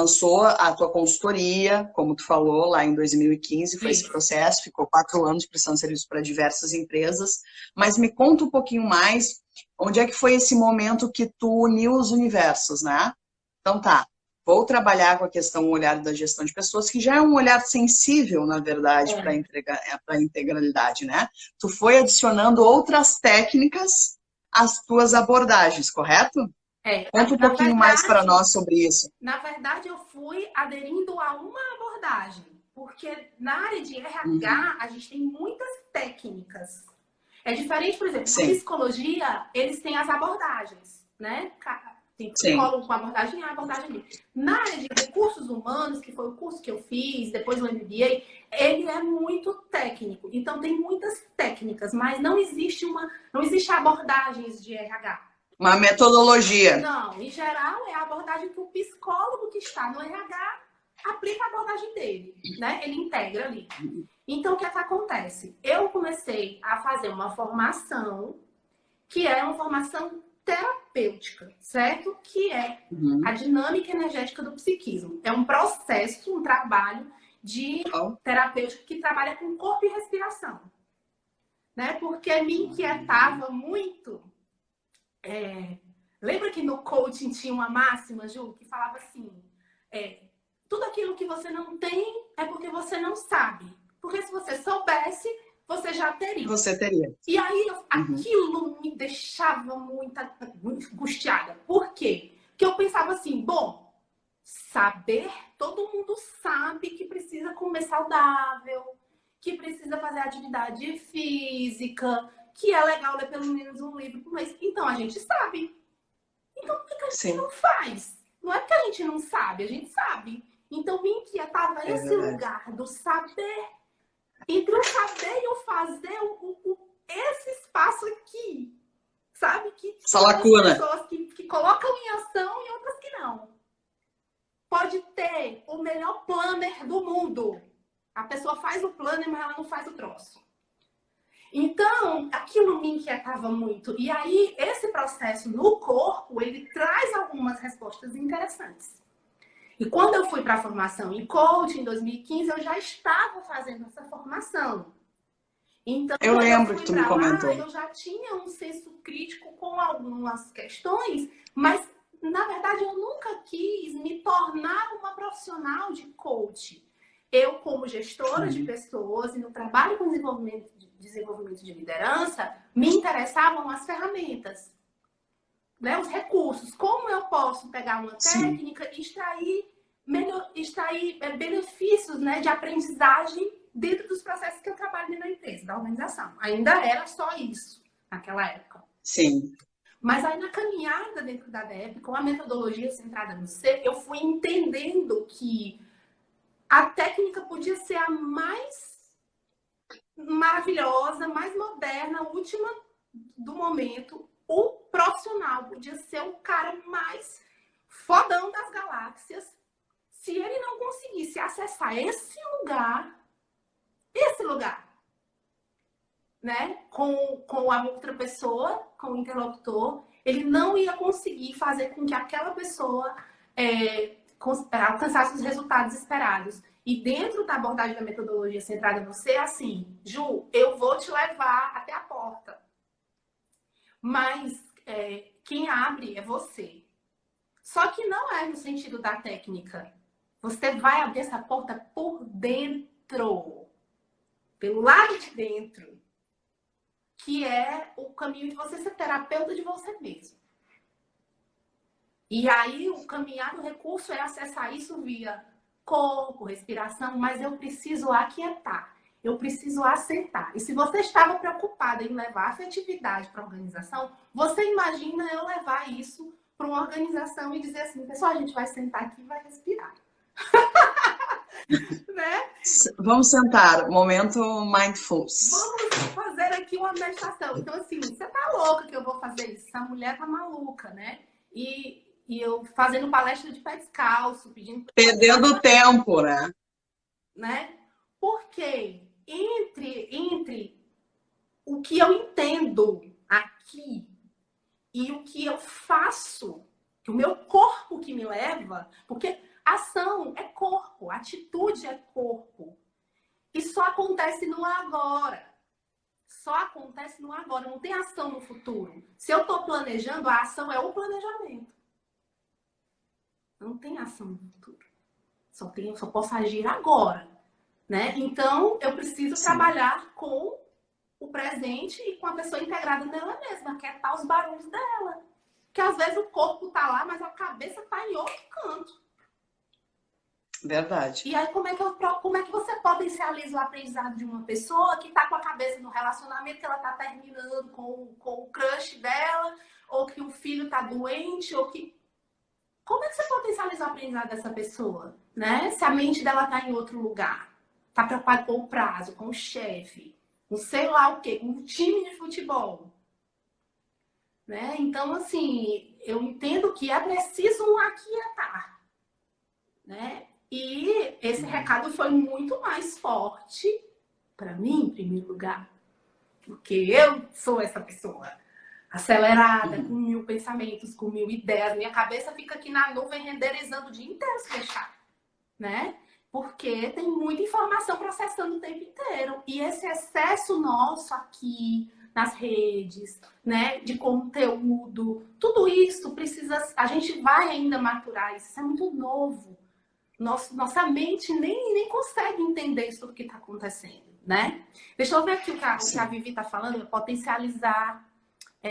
lançou a tua consultoria, como tu falou, lá em 2015, foi esse processo, ficou 4 anos prestando serviço para diversas empresas, mas me conta um pouquinho mais, onde é que foi esse momento que tu uniu os universos, né? Então tá, vou trabalhar com a questão, o olhar da gestão de pessoas, que já é um olhar sensível, na verdade, para a integralidade, né? Tu foi adicionando outras técnicas às tuas abordagens, correto? Conta um pouquinho mais para nós sobre isso. Na verdade, eu fui aderindo a uma abordagem, porque na área de RH a gente tem muitas técnicas. É diferente, por exemplo, na psicologia, eles têm as abordagens, né? Tem psicólogo com abordagem A, abordagem B. Na área de recursos humanos, que foi o curso que eu fiz, depois o MBA, ele é muito técnico. Então, tem muitas técnicas, mas não existe abordagens de RH. Uma metodologia. Não, em geral é a abordagem que o psicólogo que está no RH aplica a abordagem dele, né? Ele integra ali. Então, o que é que acontece? Eu comecei a fazer uma formação que é uma formação terapêutica, certo? Que é a dinâmica energética do psiquismo. É um processo, um trabalho de terapêutico que trabalha com corpo e respiração, né? Porque me inquietava muito. Lembra que no coaching tinha uma máxima, Ju, que falava assim: tudo aquilo que você não tem é porque você não sabe. Porque se você soubesse, você já teria. Você teria. E aí, aquilo me deixava muito angustiada. Por quê? Porque eu pensava assim, bom, saber, todo mundo sabe que precisa comer saudável, que precisa fazer atividade física, que é legal ler pelo menos um livro por mês. Então, a gente sabe. Então, por que a gente não faz? Não é que a gente não sabe, a gente sabe. Então, me inquietava esse lugar do saber. Entre o saber e o fazer, esse espaço aqui, sabe? Que essa lacuna. Pessoas que colocam em ação e outras que não. Pode ter o melhor planner do mundo. A pessoa faz o planner, mas ela não faz o troço. Então, aquilo me inquietava muito. E aí, esse processo no corpo, ele traz algumas respostas interessantes. E quando eu fui para a formação em coaching, em 2015, eu já estava fazendo essa formação. Então, eu lembro que tu me comentou. Eu já tinha um senso crítico com algumas questões, mas, na verdade, eu nunca quis me tornar uma profissional de coaching. Eu, como gestora de pessoas e no trabalho com desenvolvimento de liderança, me interessavam as ferramentas, né? Os recursos. Como eu posso pegar uma técnica e extrair benefícios, né, de aprendizagem dentro dos processos que eu trabalho na empresa, da organização. Ainda era só isso naquela época. Sim. Mas aí na caminhada dentro da DEP, com a metodologia centrada no ser, eu fui entendendo que a técnica podia ser a mais maravilhosa, mais moderna, última do momento. O profissional podia ser o cara mais fodão das galáxias. Se ele não conseguisse acessar esse lugar, né, com a outra pessoa, com o interlocutor, ele não ia conseguir fazer com que aquela pessoa alcançasse os resultados esperados. E dentro da abordagem da metodologia centrada em você, é assim, Ju, eu vou te levar até a porta. Mas quem abre é você. Só que não é no sentido da técnica. Você vai abrir essa porta por dentro. Pelo lado de dentro. Que é o caminho de você ser terapeuta de você mesmo. E aí, o caminhar do recurso é acessar isso via corpo, respiração, mas eu preciso aquietar. Eu preciso assentar. E se você estava preocupada em levar afetividade para a organização, você imagina eu levar isso para uma organização e dizer assim, pessoal, a gente vai sentar aqui e vai respirar. Né? Vamos sentar, momento mindfulness. Vamos fazer aqui uma meditação. Então, assim, você tá louca que eu vou fazer isso? Essa mulher tá maluca, né? E eu fazendo palestra de pé descalço, pedindo... Perdendo tempo, né? Porque entre o que eu entendo aqui e o que eu faço, o meu corpo que me leva, porque ação é corpo, atitude é corpo. E só acontece no agora. Só acontece no agora, não tem ação no futuro. Se eu estou planejando, a ação é o planejamento. Não tem ação no futuro. Só posso agir agora, né? Então, eu preciso trabalhar com o presente e com a pessoa integrada nela mesma, quietar os barulhos dela. Porque às vezes o corpo tá lá, mas a cabeça tá em outro canto. Verdade. E aí, como é que você potencializa o aprendizado de uma pessoa que tá com a cabeça no relacionamento, que ela tá terminando com o crush dela, ou que o filho tá doente, ou que... Como é que você potencializa o aprendizado dessa pessoa, né? Se a mente dela tá em outro lugar, tá preocupada com o prazo, com o chefe, com sei lá o quê, com um time de futebol, né? Então, assim, eu entendo que é preciso um aquietar, né? E esse recado foi muito mais forte para mim, em primeiro lugar, porque eu sou essa pessoa acelerada, com 1000 pensamentos, com 1000 ideias. Minha cabeça fica aqui na nuvem renderizando o dia inteiro se deixar, né? Porque tem muita informação processando o tempo inteiro. E esse excesso nosso aqui nas redes, né, de conteúdo, tudo isso precisa... A gente vai ainda maturar isso. Isso é muito novo. Nossa mente nem consegue entender isso tudo que está acontecendo, né? Deixa eu ver aqui o que a Vivi está falando, potencializar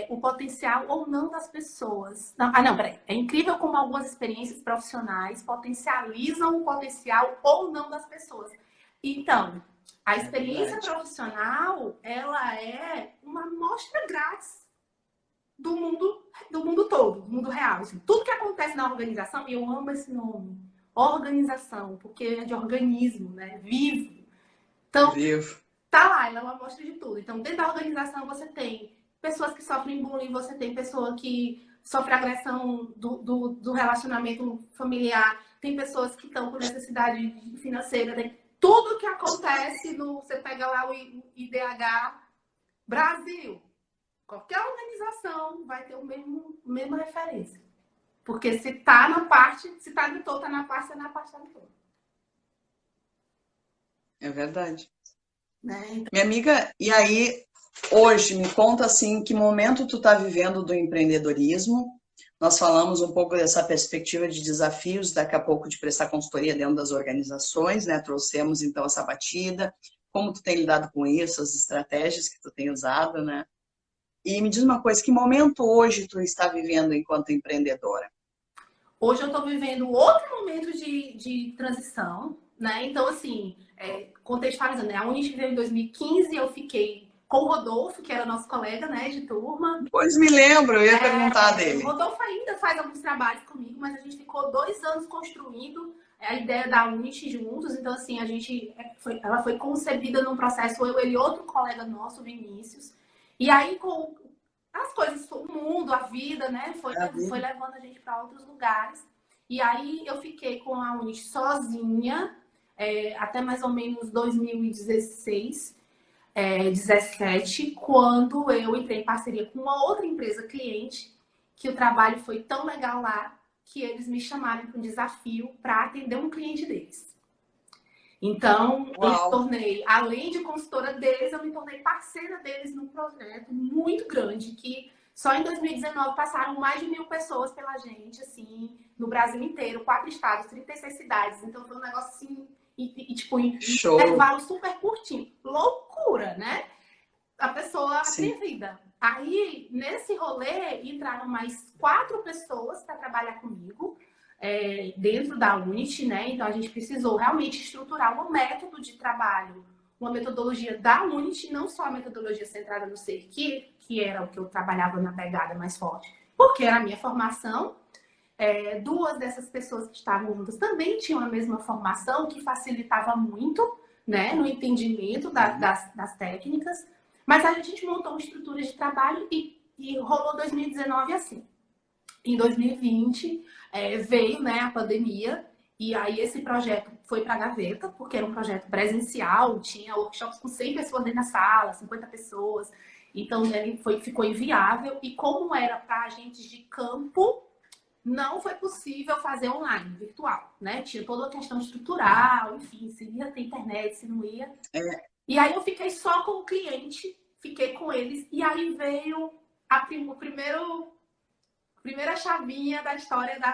o potencial ou não das pessoas. Não, peraí. É incrível como algumas experiências profissionais potencializam o potencial ou não das pessoas. Então, a experiência profissional, ela é uma amostra grátis do mundo todo, do mundo real. Assim, tudo que acontece na organização, e eu amo esse nome, organização, porque é de organismo, né? Vivo. Então, tá lá, ela é uma amostra de tudo. Então, dentro da organização você tem pessoas que sofrem bullying, você tem pessoa que sofre agressão do relacionamento familiar, tem pessoas que estão com necessidade financeira, tem tudo que acontece você pega lá o IDH Brasil, qualquer organização vai ter mesma referência. Porque se tá na parte, se tá do todo, tá na parte, tá do todo. É verdade. Né? Então... Minha amiga, e aí, hoje, me conta assim, que momento tu tá vivendo do empreendedorismo? Nós falamos um pouco dessa perspectiva de desafios, daqui a pouco, de prestar consultoria dentro das organizações, né? Trouxemos, então, essa batida. Como tu tem lidado com isso, as estratégias que tu tem usado, né? E me diz uma coisa, que momento hoje tu está vivendo enquanto empreendedora? Hoje eu estou vivendo outro momento de transição, né? Então, assim, contextualizando, né? A Unity veio em 2015, eu fiquei com o Rodolfo, que era nosso colega, né, de turma. Pois me lembro, eu ia perguntar dele. O Rodolfo ainda faz alguns trabalhos comigo, mas a gente ficou 2 anos construindo a ideia da Unity juntos. Então, assim, ela foi concebida num processo, ele e outro colega nosso, Vinícius. E aí, com as coisas, o mundo, a vida, né, foi levando a gente para outros lugares. E aí eu fiquei com a Unity sozinha, até mais ou menos 2016, 17, quando eu entrei em parceria com uma outra empresa cliente, que o trabalho foi tão legal lá, que eles me chamaram para um desafio para atender um cliente deles. Então, eu me tornei, além de consultora deles, eu me tornei parceira deles num projeto muito grande, que só em 2019 passaram mais de 1000 pessoas pela gente, assim, no Brasil inteiro, 4 estados, 36 cidades. Então, foi um negócio assim, tipo, em intervalo super curtinho. Loucura, né? A pessoa atrevida. Aí, nesse rolê, entraram mais 4 pessoas para trabalhar comigo, dentro da Unity, né? Então, a gente precisou realmente estruturar um método de trabalho, uma metodologia da Unity, não só a metodologia centrada no ser, que era o que eu trabalhava na pegada mais forte, porque era a minha formação. 2 dessas pessoas que estavam juntas também tinham a mesma formação, que facilitava muito, né, no entendimento das técnicas. Mas a gente montou uma estrutura de trabalho e rolou 2019 assim. Em 2020 veio, né, a pandemia, e aí esse projeto foi para a gaveta, porque era um projeto presencial, tinha workshops com 100 pessoas dentro da sala, 50 pessoas. Então ele ficou inviável. E como era para agentes de campo, não foi possível fazer online, virtual, né? Tinha toda a questão estrutural, enfim, se ia ter internet, se não ia. E aí eu fiquei só com o cliente, fiquei com eles, e aí veio a primeira chavinha da história da